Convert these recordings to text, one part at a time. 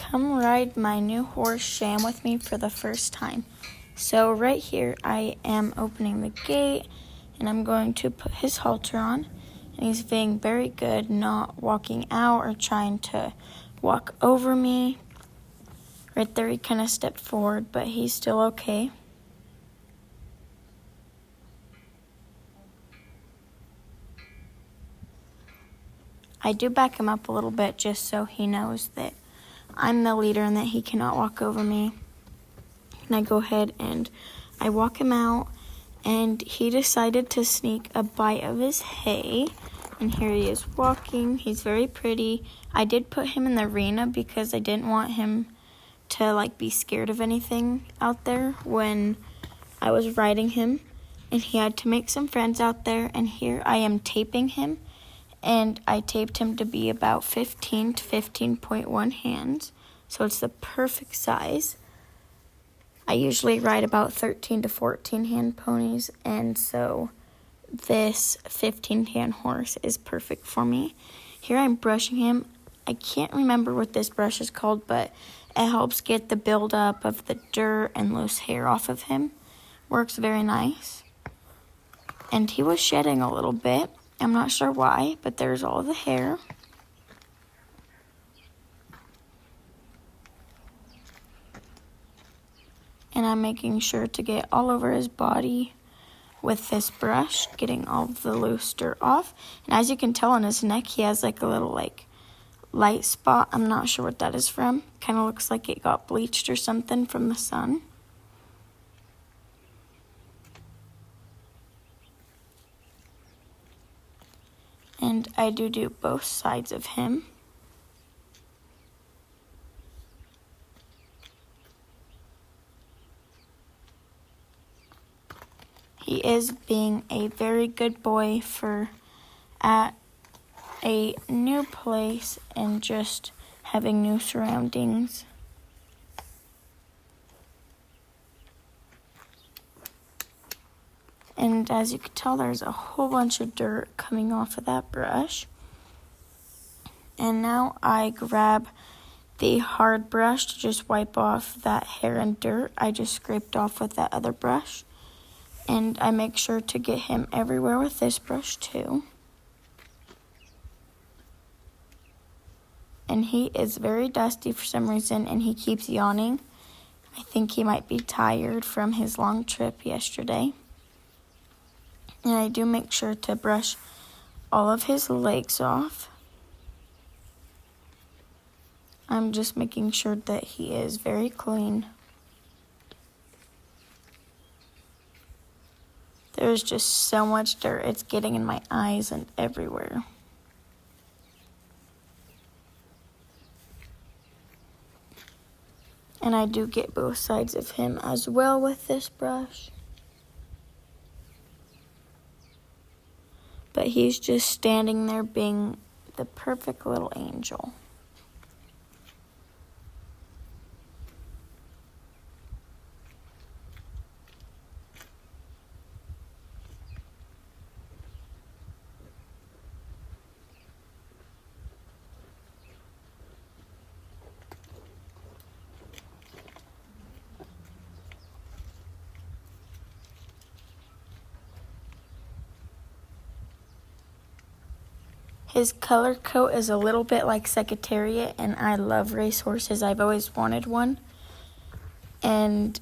come ride my new horse Sham with me for the first time. So right here I am opening the gate and I'm going to put his halter on, and he's being very good, not walking out or trying to walk over me. Right there he kind of stepped forward, but he's still okay. I do back him up a little bit just so he knows that I'm the leader and that he cannot walk over me. And I go ahead and I walk him out, and he decided to sneak a bite of his hay. And here he is walking. He's very pretty. I did put him in the arena because I didn't want him to be scared of anything out there when I was riding him. And he had to make some friends out there. And here I am taping him. And I taped him to be about 15 to 15.1 hands. So it's the perfect size. I usually ride about 13 to 14 hand ponies, and so this 15 hand horse is perfect for me. Here I'm brushing him. I can't remember what this brush is called, but it helps get the buildup of the dirt and loose hair off of him. Works very nice. And he was shedding a little bit. I'm not sure why, but there's all the hair. And I'm making sure to get all over his body with this brush, getting all the loose dirt off. And as you can tell on his neck, he has a little light spot. I'm not sure what that is from. Kind of looks like it got bleached or something from the sun. And I do both sides of him. He is being a very good boy for at a new place and just having new surroundings. And as you can tell, there's a whole bunch of dirt coming off of that brush. And now I grab the hard brush to just wipe off that hair and dirt I just scraped off with that other brush. And I make sure to get him everywhere with this brush too. And he is very dusty for some reason, and he keeps yawning. I think he might be tired from his long trip yesterday. And I do make sure to brush all of his legs off. I'm just making sure that he is very clean. There's just so much dirt. It's getting in my eyes and everywhere. And I do get both sides of him as well with this brush. But he's just standing there being the perfect little angel. His color coat is a little bit like Secretariat, and I love racehorses. I've always wanted one. And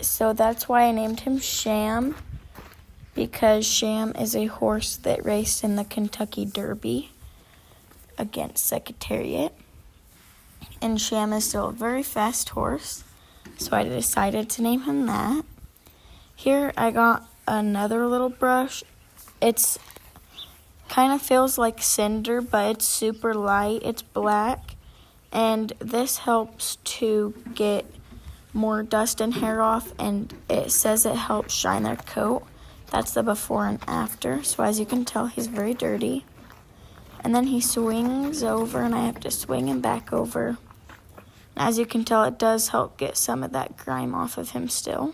so that's why I named him Sham, because Sham is a horse that raced in the Kentucky Derby against Secretariat. And Sham is still a very fast horse, so I decided to name him that. Here I got another little brush. It's kind of feels like cinder, but it's super light. It's black, and this helps to get more dust and hair off, and it says it helps shine their coat. That's the before and after. So as you can tell, he's very dirty. And then he swings over, and I have to swing him back over. As you can tell, it does help get some of that grime off of him still.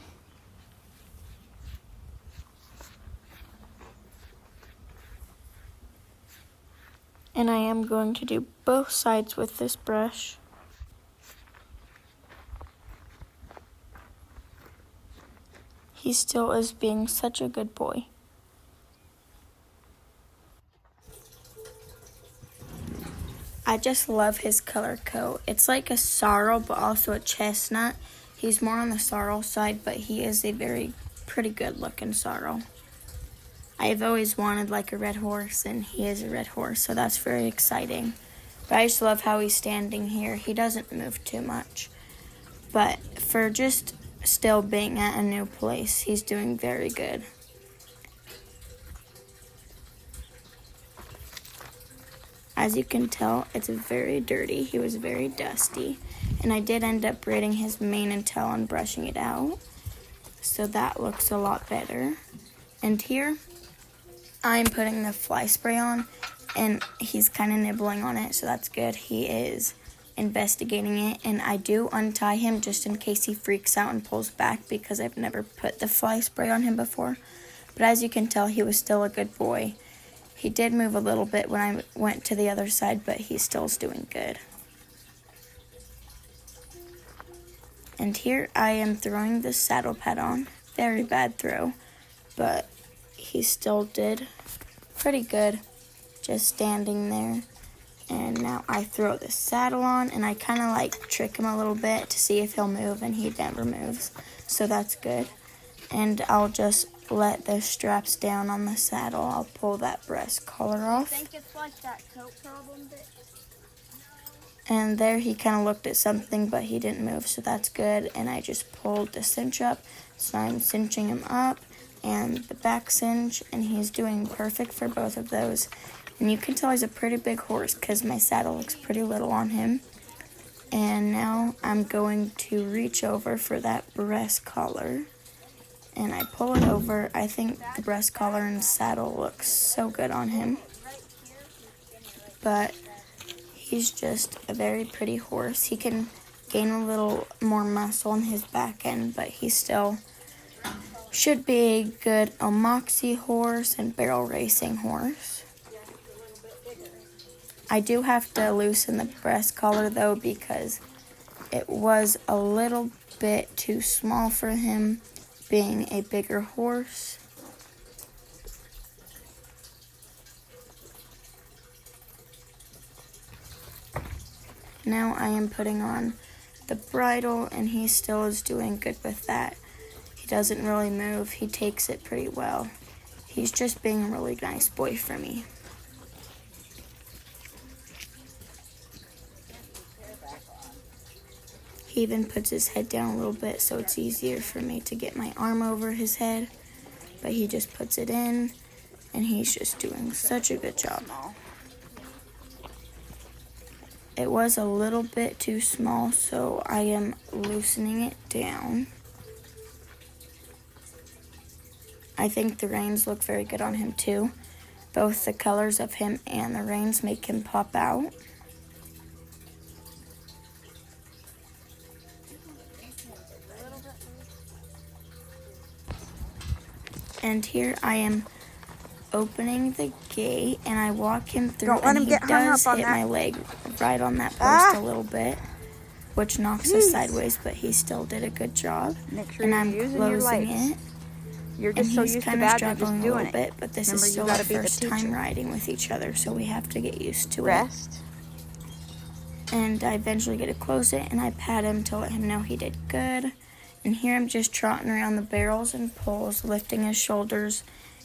And I am going to do both sides with this brush. he still is being such a good boy. I just love his color coat. It's like a sorrel, but also a chestnut. He's more on the sorrel side, but he is a very pretty good looking sorrel. I've always wanted like a red horse, and he is a red horse, so that's very exciting. But I just love how he's standing here. He doesn't move too much. But for just still being at a new place, he's doing very good. As you can tell, it's very dirty. He was very dusty. And I did end up braiding his mane and tail and brushing it out. So that looks a lot better. And here, I'm putting the fly spray on, and he's kind of nibbling on it, so that's good. He is investigating it, and I do untie him just in case he freaks out and pulls back, because I've never put the fly spray on him before. But as you can tell, he was still a good boy. He did move a little bit when I went to the other side, but he still is doing good. And here I am throwing the saddle pad on. Very bad throw, but he still did pretty good, just standing there. And now I throw the saddle on, and I kind of like trick him a little bit to see if he'll move, and he never moves, so that's good. And I'll just let the straps down on the saddle. I'll pull that breast collar off. I think it's like that coat problem that... And there he kind of looked at something, but he didn't move, so that's good. And I just pulled the cinch up, so I'm cinching him up, and the back cinch, and he's doing perfect for both of those. And you can tell he's a pretty big horse because my saddle looks pretty little on him. And now I'm going to reach over for that breast collar, and I pull it over. I think the breast collar and saddle looks so good on him. But he's just a very pretty horse. He can gain a little more muscle on his back end, but he still should be a good moxie horse and barrel racing horse. I do have to loosen the breast collar though, because it was a little bit too small for him, being a bigger horse. Now I am putting on the bridle, and he still is doing good with that. He doesn't really move. He takes it pretty well. He's just being a really nice boy for me. He even puts his head down a little bit, so it's easier for me to get my arm over his head. But he just puts it in, and he's just doing such a good job. It was a little bit too small, so I am loosening it down. I think the reins look very good on him too. Both the colors of him and the reins make him pop out. And here I am opening the gate, and I walk him through. Don't let him get hung up on hit that. my leg right on that post a little bit, which knocks us sideways, but he still did a good job. Make sure And you're I'm using your closing legs. it. You're And just so he's used to kind of Badger just struggling a doing little it. bit, but this Remember, is still you our gotta be the first time teacher. riding with each other, so we have to get used to it. Rest. And I eventually get to close it, and I pat him to let him know he did good. And here I'm just trotting around the barrels and pulls, lifting his shoulders,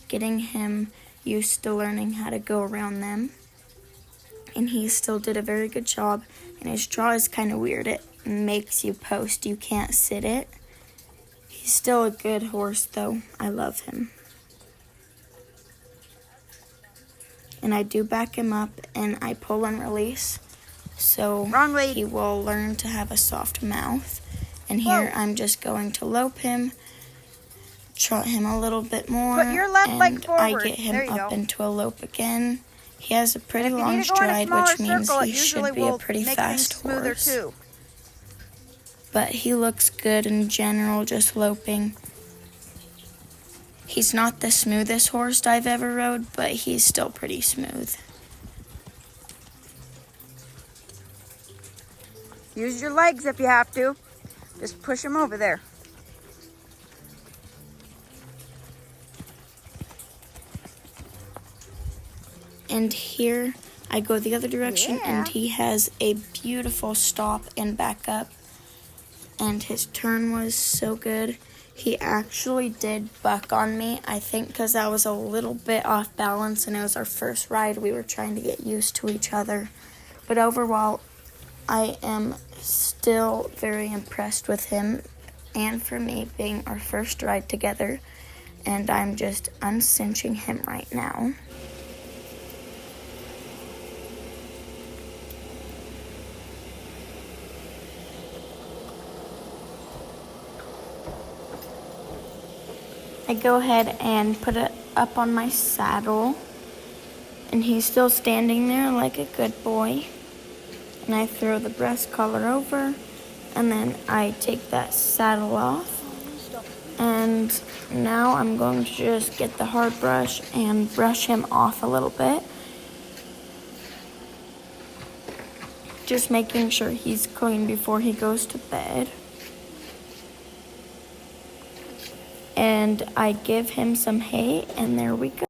getting him used to learning how to go around them. And he still did a very good job. And his jaw is kind of weird. It makes you post. You can't sit it. He's still a good horse, though. I love him. And I do back him up, and I pull and release. So Wrong lead. he will learn to have a soft mouth. And here I'm just going to lope him, trot him a little bit more, Put your left leg and forward. I get There him you up go. into a lope again. He has a pretty If you long need to go in a stride, smaller which means circle, it he usually should be will a pretty make fast things smoother horse. too. But he looks good in general, just loping. He's not the smoothest horse I've ever rode, but he's still pretty smooth. Use your legs if you have to. Just push him over there. and here I go the other direction, Yeah. and he has a beautiful stop and back up. And his turn was so good. He actually did buck on me, I think because I was a little bit off balance and it was our first ride. We were trying to get used to each other. But overall, I am still very impressed with him and for me being our first ride together. And I'm just uncinching him right now. I go ahead and put it up on my saddle, and he's still standing there like a good boy. And I throw the breast collar over, and then I take that saddle off. And now I'm going to just get the hard brush and brush him off a little bit. Just making sure he's clean before he goes to bed. And I give him some hay, and there we go.